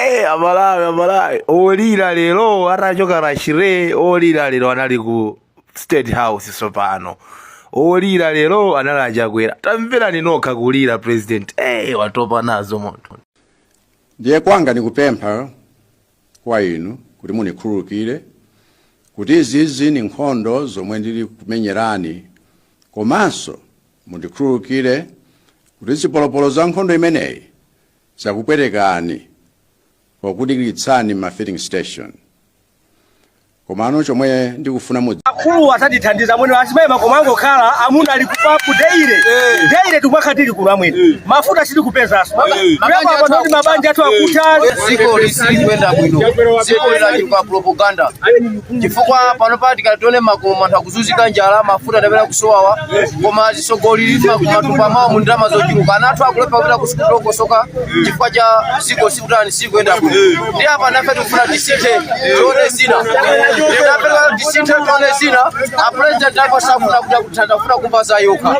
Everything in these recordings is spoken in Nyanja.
Amalawi. Olira lero atachoka na shire, olira lero anali ku State House sopano. Olira lero anali ajakwera. Tamvera ninoka kulira president. Watopa nazo moto. Ndiye kwanga nikupempha kwa inu kuti munikhululukire kuti izi ni nkhondo zomwe ndili kumenyerani, komanso mundikhululukire kuti zipolopolo za nkhondo imeneyi zakupwetekani pokudikiritsani ma filling station. Komano chomwe ndikufuna akulu atandithandiza mwene asimema komango khala amuna ali kufa kudeire tukwakhatiri kulamwene mafuta sili kupezaso mabanja athu mabanja athu akuta ziko lisili kwenda bwino ziko lili kwa propaganda chifukwa pano patika tione makoma anthu akuzunzika njala mafuta ndapera kusowawa koma zisogolili matumba mawo mu ndalama zochuluka anathu akulepa kupita kusukulu kosoka chifukwa cha ziko sikutani sikwenda bwino ndi apa nafe tikufuna tisinthe tione zina ndapera tisinthe tione zina apresident apo safuna kutafuna kumbaza yoka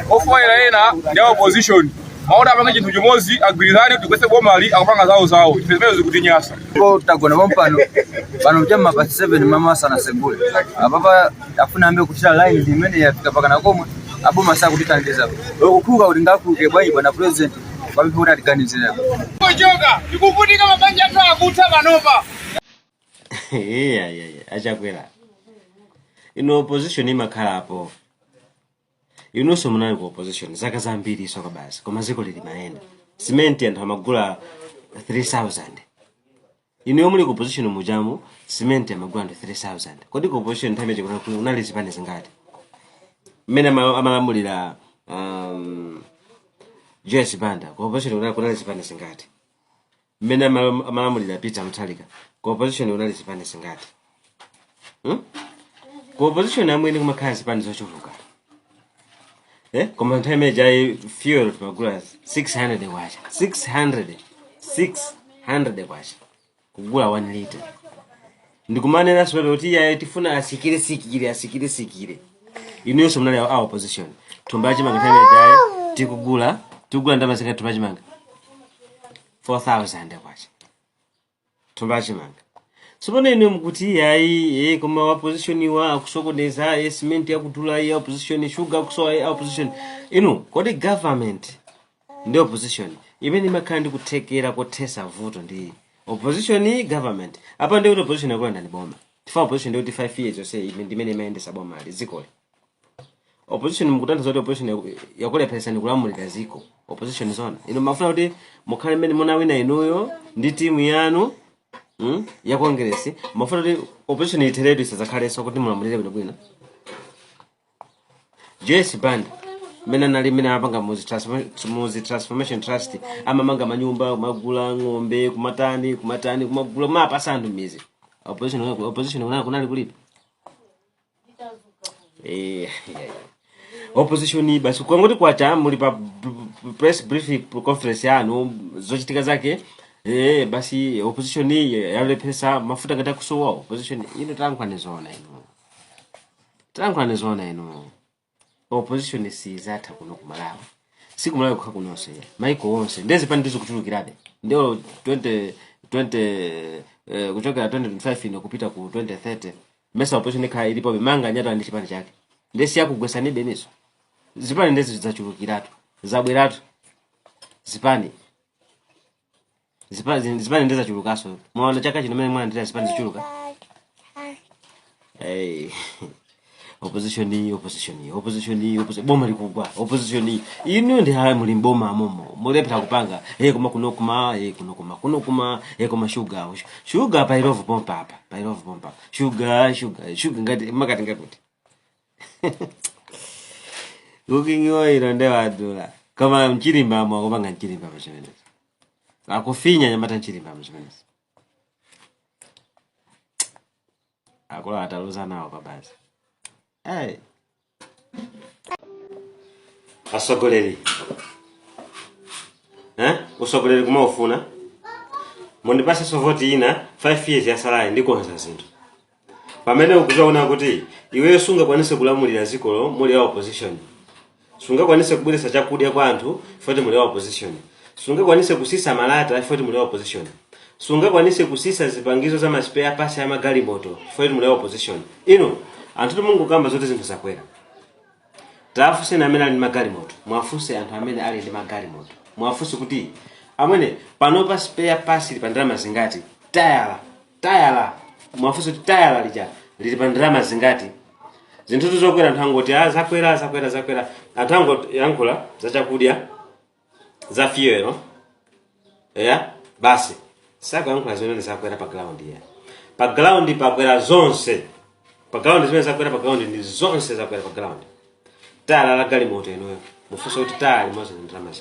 ofoera ena ndi opposition maona panga chinthu chimozi agwirizane kuti kwese bomali akupanga zawo ifezimene zikutinyasa ko tagona pompano pano mchama pa 7 mama sana segule apapa afuna ambe kuchira line imene yafika paka na komwe aboma saa kutitandiza okukuka kuti ngakuke bwanyi bwana president kwamipota tiganizira kojoka ikuvutika mabanja athu akutha panopa achakwera ino opposition imakhala apo inonso munali ku opposition zaka zambiri iso kabasi koma ziko lili maenda cement anthu amagula 3000 ino yomuli ku opposition mujamu cement amagula 3000 kodi ku opposition nthawi imeneyi unali zipani zingati mmene amalamulira Joyce Banda ku opposition kunali zipani zingati mmene amalamulira Peter Mutharika ku opposition unali zipani zingati ku opposition amwene kumakhala zipani zochuluka koma nthawi imeneyi fuel tumagula 600 kwacha 600 kwacha kugula 1 liter ndikumanena solo kuti ya tifuna asikire ino yonse munali a opposition tumbachi manga nthawi imeneyi tikugula ndama zingati tumbachi manga 4000 kwacha tumbachi manga sipone ino mkuti yayi koma opposition wa kusokoneza cement yakutula ya opposition sugar kusowa ya opposition ino kodi government ndi opposition imene imakhandi kuthekera kothesa vuto ndi opposition government apa ndi opposition yakwenda ndi boma tifa opposition ndi 5 years yose imene imayendesa boma ali ziko opposition mukutanda zoti opposition yakulepheresa ndi kulamulira ziko opposition zona ino mafuna kuti mukhale mmene mona wina inuyo ndi timu yanu ya kongresi mafuna kuti opposition iteretu isazakhaleso kuti mulamulire bwino Joyce Banda mena nali mena apanga muzi transformation trust amamanga manyumba magula ng'ombe kumatani kumagula mapasa anthu mizi opposition kunali kulipa opposition basi kwangoti kwacha muli pa press briefing conference yanu zochitika zake basi opposition yalepesa mafuta ngata kusowa opposition ino tankwanezona ino opposition si zatha kuno kumalawi siku malawi kukha kunonse maiko onse ndezi pani ndizo kuchulukirabe ndio 20 kuchokera 2025 ino kupita ku 2030 mesa opposition ikha ilipo bimanga nyata ndi chipani chake ndesi yakugwesani beniso zipani ndezi zachulukiratu zabweratu zipani ndeza chulukaso mwana chaka chino mene mwana ndeza zipani zichuluka opposition boma likugwa opposition inu ndi hayi muli mboma amomo mulepera kupanga koma kunokuma koma sugar pa ilove pompa sugar ngati makati ngakuti ukingiwa ilo wadula kama mchilimba mwa kupanga mchilimba pachimene akufinya nyamata mchilimba pachimene akula ataluza nawo kabazi asogoleri usogoleri kumaufuna mundipase sovoti ina 5 years yasalaya ndikonza zinthu pamene ukuzaona kuti iweyo sungakwanise kulamulira zikolo muli ya opposition sungakwanise kubweretsa chakudya kwa anthu foti muli ya opposition sungakwanise kusisa malata foti muli ya opposition sungakwanise kusisa zipangizo za ma spare parts ya magalimoto for muli opposition ino anthu mungu kamba zote zinthu zakwera tafuse na amene ali magalimoto mwafuse anthu amene ali ndi magalimoto mwafuse kuti amwene panopa spare parts ili pandalama zingati tayala mwafuse kuti tayala lija lili pandalama zingati zinthu zokwera anthu angoti zakwera anthu angoti yankula za chakudya za fuel basi saka yankula zimene zakwera pa ground ya pa ground pakwera zonse pa ground zimene zakwera pa ground ndi zonse zakwera pa ground tayala la galimoto eno mufuse kuti tayala limodzi ndi ndalama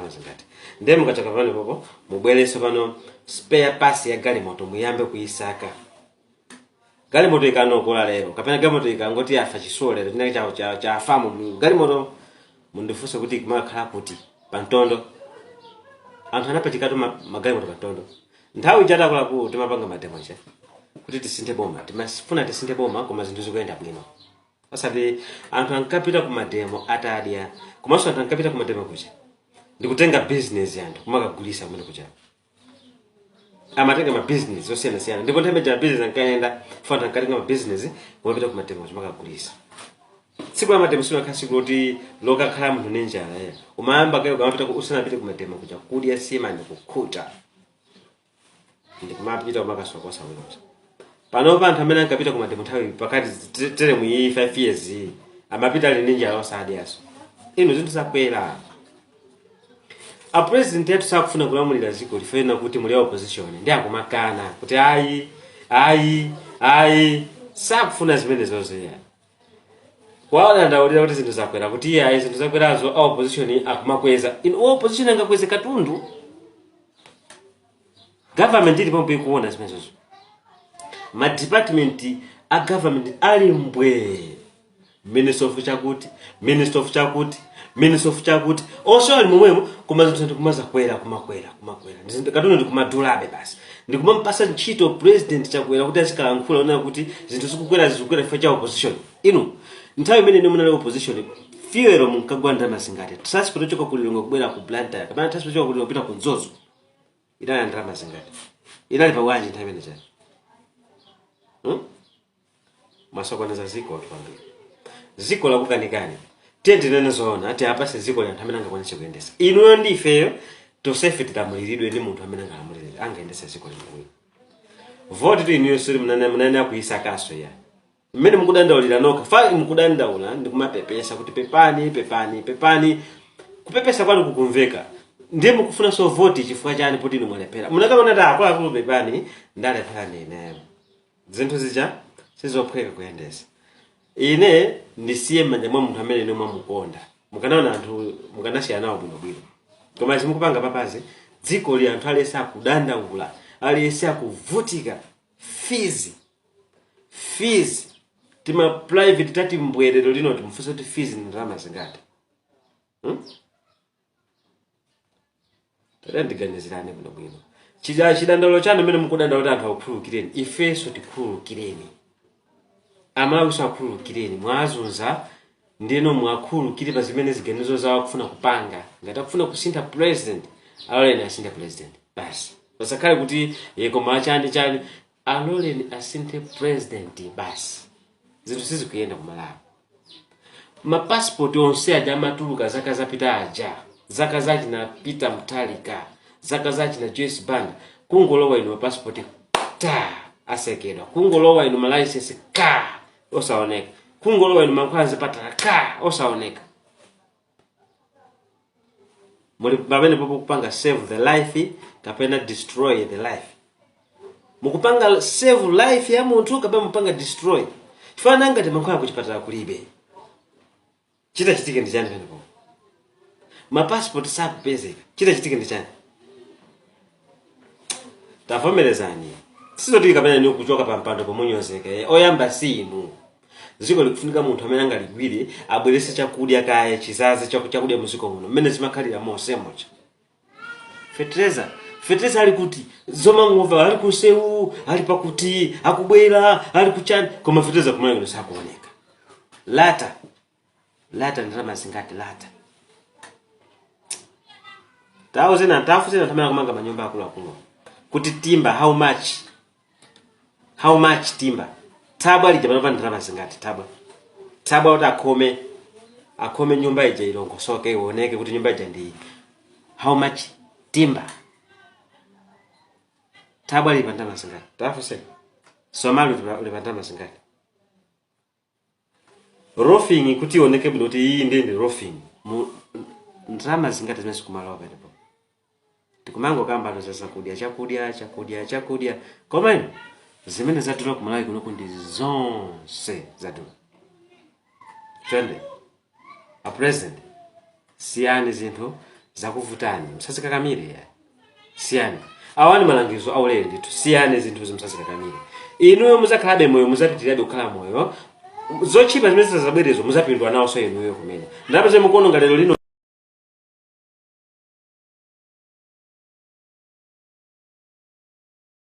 zingati ndiye mukachoka pano popo mubwerese pano spare parts ya galimoto muyambe kuyisaka galimoto ikanokola lero kapena galimoto ikangoti afa chisole lero chinake cha afamu galimoto mundifuse kuti kumakhala kuti pantondo anthu anapatikatu magalimoto pantondo nthawi ichatakula ku timapanga mademo che kuti tisinthe boma timafuna tisinthe boma koma zinthu zikuyenda bwino asati anthu ankapita ku mademo atadya komanso anthu ankapita ku mademo kucha ndikutenga business yanthu kumakagulisa kumene kucha amatenga ma business zosiyana ndipo nthawi ya business ankaenda fanta ankatenga ma business kumapita ku mademo kumakagulisa siku la mademo sino kasi kuti lokakhala munthu nenjala umayamba kayo kumapita usanapite ku mademo kucha kudya sima ndi kukhuta ndikumapita kumakasokosa wino pano pa anthu amene ankapita ku mademo nthawi pakati tere mu 5 years amapita ali nenjala osadyaso ino zinthu zakwera a president yetu sakufuna kulamulira ziko lifena kuti muli opposition ndi akumakana kuti ayi sakufuna zimene zozeya kwaona ndaulira kuti zinthu zakwera kuti ayi zinthu zakwerazo a opposition akumakweza in opposition angakweze katundu government ili pombe kuona zimene zozo ma department a government ali mbwe minister of chakuti also ali momwemo koma zinthu kumaza kwera kumakwera katundu ndi kumadulabe basi ndikumampasa ntchito president chakwera kuti azikalankhula ona kuti zinthu zikukwera ifa cha opposition inu nthawi imene ndi munali opposition fuel munkagwa ndalama zingati transport choka kulilongo kubwera ku Blantyre kapena transport choka kulilongo kupita ku Nzozo inali ndalama zingati inali pa wanji nthawi imene chani masokwaneza ziko atupambira ziko la kukanikani tende nene zoona ati apa se ziko la anthu amene angakwanise kuyendesa inuyo ndi ifeyo tosefe tidamuliridwe ndi munthu amene angalamulire angaendesa ziko limwe vote tu inuyo suri mnane akuyisa kaso ya mmene mukudandaulira noka fa mukudandaula ndikumapepesa kuti pepani kupepesa kwanu kukumveka ndiye mukufuna so vote chifukwa chani poti inu mwalepera munakaona ta akula pepani ndalepera nene zinthu zija sizophweka kuyendesa ine ndisiye manja mwa munthu amene nomwe mukonda mukanaona anthu mukanasiyana nawo bwino koma simukupanga papazi dziko li anthu alesa kudandaula alesa kuvutika fees tima private tati mbwerero lino timfusa kuti fees ni ndalama zingati ndiganizirane bwino chidandaulo chanu mmene mukudandaula anthu akukhululukireni ifeso tikhululukireni amawusa akhululukireni mwazunza ndino mwakhululukire pa zimene ziganizo zawo kufuna kupanga ngati akufuna kusintha president aloleni asinthe president basi pasakhale kuti koma chani aloleni asinthe president basi zinthu sizikuyenda kumalapo mapassport onse aja amatuluka zaka zapita aja zaka zachina Peter Mutharika zaka zachina Joyce Banda kungolowa ino passport asekedwa kungolowa ino license osaoneka kungolowa ino mankwanza patala osaoneka muli babene popo kupanga save the life kapena destroy the life mukupanga save life ya munthu kapena mupanga destroy fana ngati mankwanza kuchipatala kulibe chitike ndi chani pano ma passport sakupezeka chitike ndi chani tavomerezani sizoti kapena ni kuchoka pa mpando pomunyozeka oyamba sinu ziko likufunika munthu amene angaligwire abwerese chakudya kaye chizazi chakudya muziko muno mmene zimakhalira mosemocha fetreza ali kuti zoma ngova ali kusewu ali pakuti akubwera ali kuchani koma fetreza kumene ndo sakuoneka lata ndalama zingati lata 1000 and 1000 tamana kumanga manyumba akulu kuti timber how much timber tabwa lijapana ndalama zingati tabwa kuti akome nyumba ije ilongosoke ioneke kuti nyumba ije ndi how much timber tabwa lipanda mazingati tafuse Somali lipanda mazingati roofing kuti ioneke kuti hii ndi roofing ndalama zingati zimene sikumalawa penepo tikumango kamba ndo sasa chakudya koma ino zimene zadula kumalawi kuno ndi zonse zadula twende a president siyani zinthu zakuvutani msasikakamire ya siyani awani malangizo aulere ndithu siyani zinthu zimsasikakamire inuyo muzakhalabe moyo muzapitirabe kukhala moyo zochipa zimene zabwerezo muzapindwa nawo so inuyo kumene ndapo zemukono ngalero lino